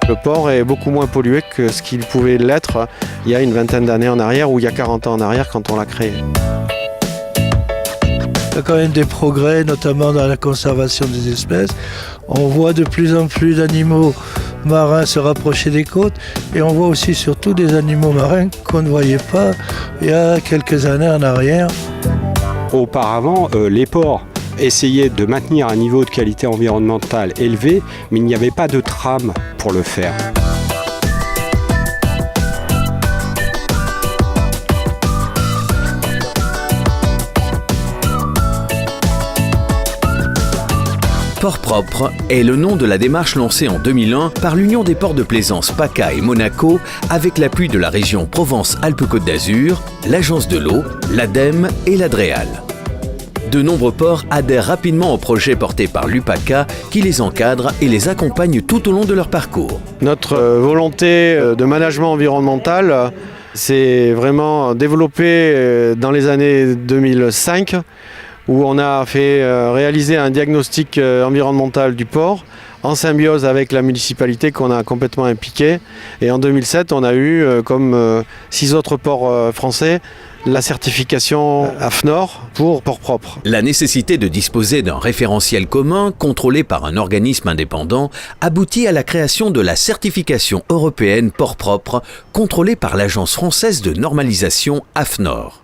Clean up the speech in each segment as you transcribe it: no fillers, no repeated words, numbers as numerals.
Le port est beaucoup moins pollué que ce qu'il pouvait l'être il y a une vingtaine d'années en arrière ou il y a 40 ans en arrière quand on l'a créé. Il y a quand même des progrès, notamment dans la conservation des espèces. On voit de plus en plus d'animaux marins se rapprocher des côtes et on voit aussi surtout des animaux marins qu'on ne voyait pas il y a quelques années en arrière. Auparavant, les ports essayaient de maintenir un niveau de qualité environnementale élevé, mais il n'y avait pas de trame pour le faire. Port propre est le nom de la démarche lancée en 2001 par l'Union des ports de plaisance PACA et Monaco avec l'appui de la région Provence-Alpes-Côte d'Azur, l'Agence de l'eau, l'ADEME et l'Adréal. De nombreux ports adhèrent rapidement au projet porté par l'UPACA qui les encadre et les accompagne tout au long de leur parcours. Notre volonté de management environnemental s'est vraiment développée dans les années 2005 où on a fait réaliser un diagnostic environnemental du port en symbiose avec la municipalité qu'on a complètement impliquée. Et en 2007, on a eu, comme 6 autres ports français, la certification AFNOR pour port propre. La nécessité de disposer d'un référentiel commun, contrôlé par un organisme indépendant, aboutit à la création de la certification européenne port propre, contrôlée par l'Agence française de normalisation AFNOR.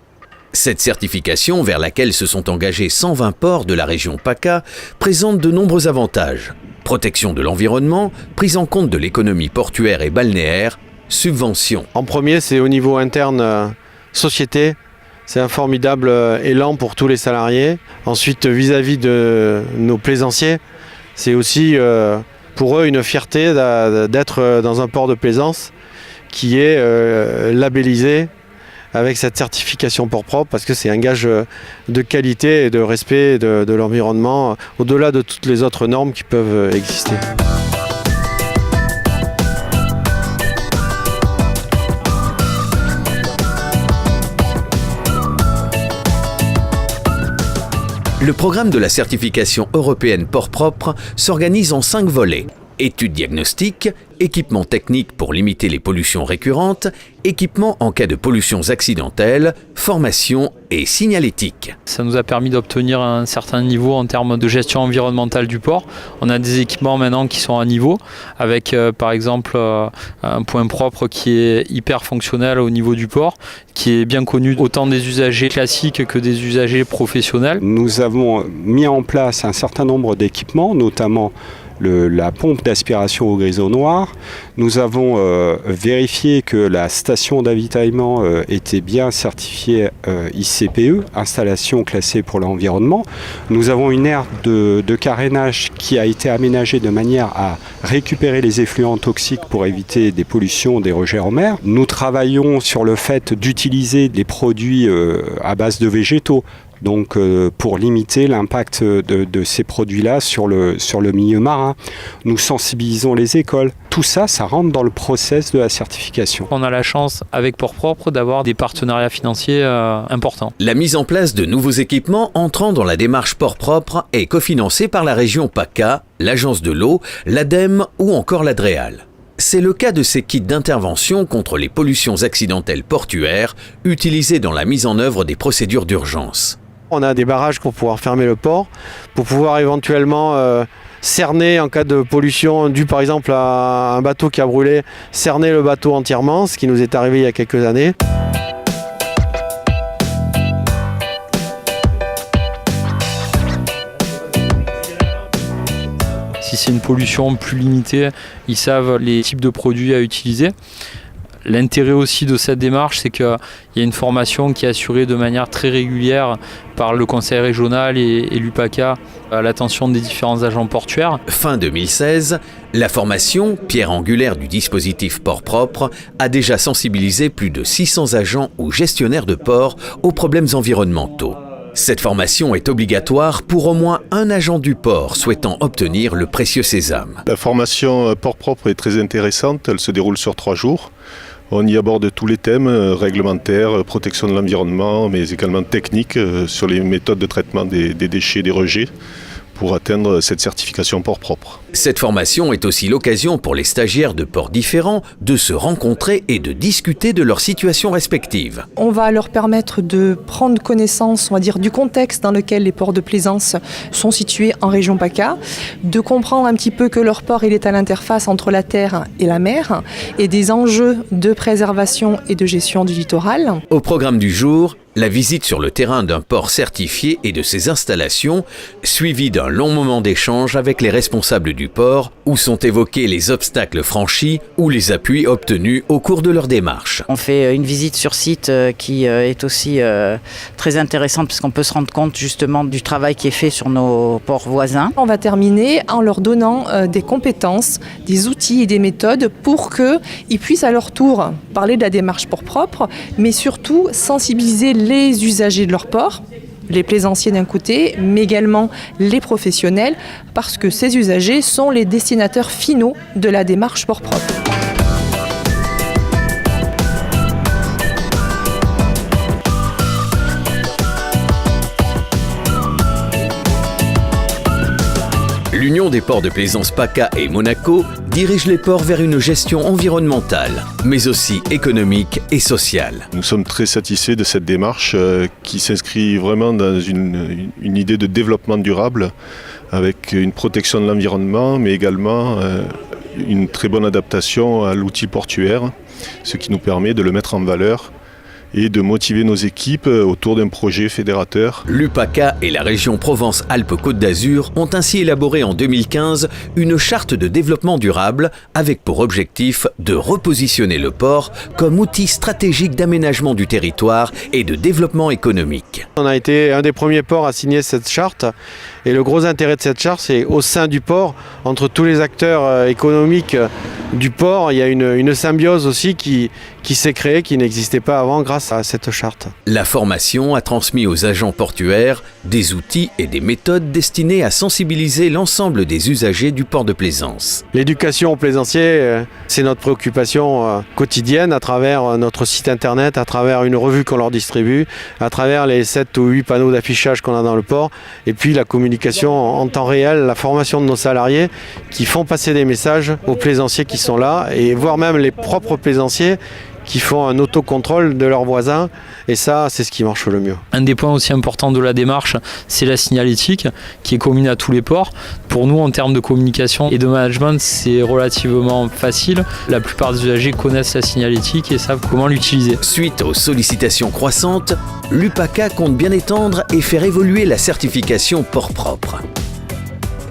Cette certification, vers laquelle se sont engagés 120 ports de la région PACA, présente de nombreux avantages. Protection de l'environnement, prise en compte de l'économie portuaire et balnéaire, subventions. En premier, c'est au niveau interne société. C'est un formidable élan pour tous les salariés. Ensuite, vis-à-vis de nos plaisanciers, c'est aussi pour eux une fierté d'être dans un port de plaisance qui est labellisé avec cette certification port propre parce que c'est un gage de qualité et de respect de l'environnement au-delà de toutes les autres normes qui peuvent exister. Le programme de la certification européenne port propre s'organise en 5 volets. Études diagnostiques, équipements techniques pour limiter les pollutions récurrentes, équipements en cas de pollutions accidentelles, formation et signalétique. Ça nous a permis d'obtenir un certain niveau en termes de gestion environnementale du port. On a des équipements maintenant qui sont à niveau, avec par exemple un point propre qui est hyper fonctionnel au niveau du port, qui est bien connu autant des usagers classiques que des usagers professionnels. Nous avons mis en place un certain nombre d'équipements, notamment la pompe d'aspiration au grisot noir. Nous avons vérifié que la station d'avitaillement était bien certifiée ICPE, installation classée pour l'environnement. Nous avons une aire de carénage qui a été aménagée de manière à récupérer les effluents toxiques pour éviter des pollutions, des rejets en mer. Nous travaillons sur le fait d'utiliser des produits à base de végétaux. Donc pour limiter l'impact de ces produits-là sur le milieu marin. Nous sensibilisons les écoles. Tout ça, ça rentre dans le process de la certification. On a la chance, avec Port Propre, d'avoir des partenariats financiers importants. La mise en place de nouveaux équipements entrant dans la démarche Port Propre est cofinancée par la région PACA, l'Agence de l'eau, l'ADEME ou encore l'Adréal. C'est le cas de ces kits d'intervention contre les pollutions accidentelles portuaires utilisés dans la mise en œuvre des procédures d'urgence. On a des barrages pour pouvoir fermer le port, pour pouvoir éventuellement cerner en cas de pollution due par exemple à un bateau qui a brûlé, cerner le bateau entièrement, ce qui nous est arrivé il y a quelques années. Si c'est une pollution plus limitée, ils savent les types de produits à utiliser. L'intérêt aussi de cette démarche, c'est qu'il y a une formation qui est assurée de manière très régulière par le conseil régional et l'UPACA à l'attention des différents agents portuaires. Fin 2016, la formation, pierre angulaire du dispositif Port Propre, a déjà sensibilisé plus de 600 agents ou gestionnaires de port aux problèmes environnementaux. Cette formation est obligatoire pour au moins un agent du port souhaitant obtenir le précieux sésame. La formation Port Propre est très intéressante, elle se déroule sur 3 jours. On y aborde tous les thèmes réglementaires, protection de l'environnement, mais également techniques sur les méthodes de traitement des déchets, des rejets, pour atteindre cette certification port propre. Cette formation est aussi l'occasion pour les stagiaires de ports différents de se rencontrer et de discuter de leur situation respective. On va leur permettre de prendre connaissance, on va dire, du contexte dans lequel les ports de plaisance sont situés en région PACA, de comprendre un petit peu que leur port il est à l'interface entre la terre et la mer et des enjeux de préservation et de gestion du littoral. Au programme du jour, la visite sur le terrain d'un port certifié et de ses installations, suivie d'un long moment d'échange avec les responsables du port, où sont évoqués les obstacles franchis ou les appuis obtenus au cours de leur démarche. On fait une visite sur site qui est aussi très intéressante parce qu'on peut se rendre compte justement du travail qui est fait sur nos ports voisins. On va terminer en leur donnant des compétences, des outils et des méthodes pour qu'ils puissent à leur tour parler de la démarche port propre, mais surtout sensibiliser les usagers de leur port, les plaisanciers d'un côté, mais également les professionnels, parce que ces usagers sont les destinataires finaux de la démarche port propre. L'Union des ports de plaisance PACA et Monaco dirige les ports vers une gestion environnementale, mais aussi économique et sociale. Nous sommes très satisfaits de cette démarche qui s'inscrit vraiment dans une idée de développement durable avec une protection de l'environnement, mais également une très bonne adaptation à l'outil portuaire, ce qui nous permet de le mettre en valeur et de motiver nos équipes autour d'un projet fédérateur. L'UPACA et la région Provence-Alpes-Côte d'Azur ont ainsi élaboré en 2015 une charte de développement durable avec pour objectif de repositionner le port comme outil stratégique d'aménagement du territoire et de développement économique. On a été un des premiers ports à signer cette charte et le gros intérêt de cette charte, c'est au sein du port, entre tous les acteurs économiques du port, il y a une symbiose aussi qui s'est créée, qui n'existait pas avant grâce à cette charte. La formation a transmis aux agents portuaires des outils et des méthodes destinés à sensibiliser l'ensemble des usagers du port de plaisance. L'éducation aux plaisanciers, c'est notre préoccupation quotidienne à travers notre site internet, à travers une revue qu'on leur distribue, à travers les 7 ou 8 panneaux d'affichage qu'on a dans le port, et puis la communication en temps réel, la formation de nos salariés qui font passer des messages aux plaisanciers qui sont là, et voire même les propres plaisanciers qui font un autocontrôle de leurs voisins, et ça, c'est ce qui marche le mieux. Un des points aussi importants de la démarche, c'est la signalétique qui est commune à tous les ports. Pour nous, en termes de communication et de management, c'est relativement facile. La plupart des usagers connaissent la signalétique et savent comment l'utiliser. Suite aux sollicitations croissantes, l'UPACA compte bien étendre et faire évoluer la certification port propre.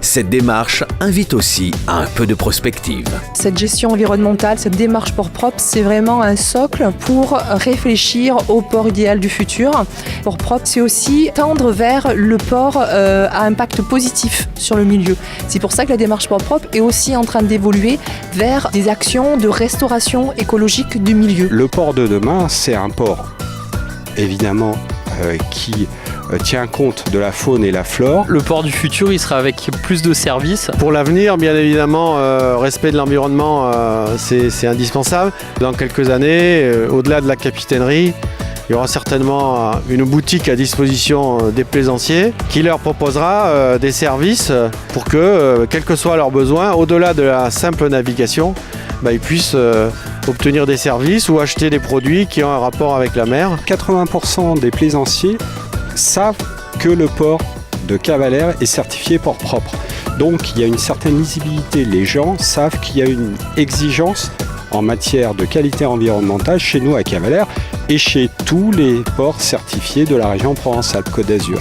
Cette démarche invite aussi à un peu de prospective. Cette gestion environnementale, cette démarche port propre, c'est vraiment un socle pour réfléchir au port idéal du futur. Port propre, c'est aussi tendre vers le port à impact positif sur le milieu. C'est pour ça que la démarche port propre est aussi en train d'évoluer vers des actions de restauration écologique du milieu. Le port de demain, c'est un port évidemment qui tient compte de la faune et la flore. Le port du futur, il sera avec plus de services. Pour l'avenir, bien évidemment, respect de l'environnement, c'est indispensable. Dans quelques années, au-delà de la capitainerie, il y aura certainement une boutique à disposition des plaisanciers qui leur proposera des services pour que, quels que soient leurs besoins, au-delà de la simple navigation, ils puissent obtenir des services ou acheter des produits qui ont un rapport avec la mer. 80% des plaisanciers savent que le port de Cavalère est certifié port propre. Donc il y a une certaine lisibilité. Les gens savent qu'il y a une exigence en matière de qualité environnementale chez nous à Cavalère et chez tous les ports certifiés de la région Provence-Alpes-Côte d'Azur.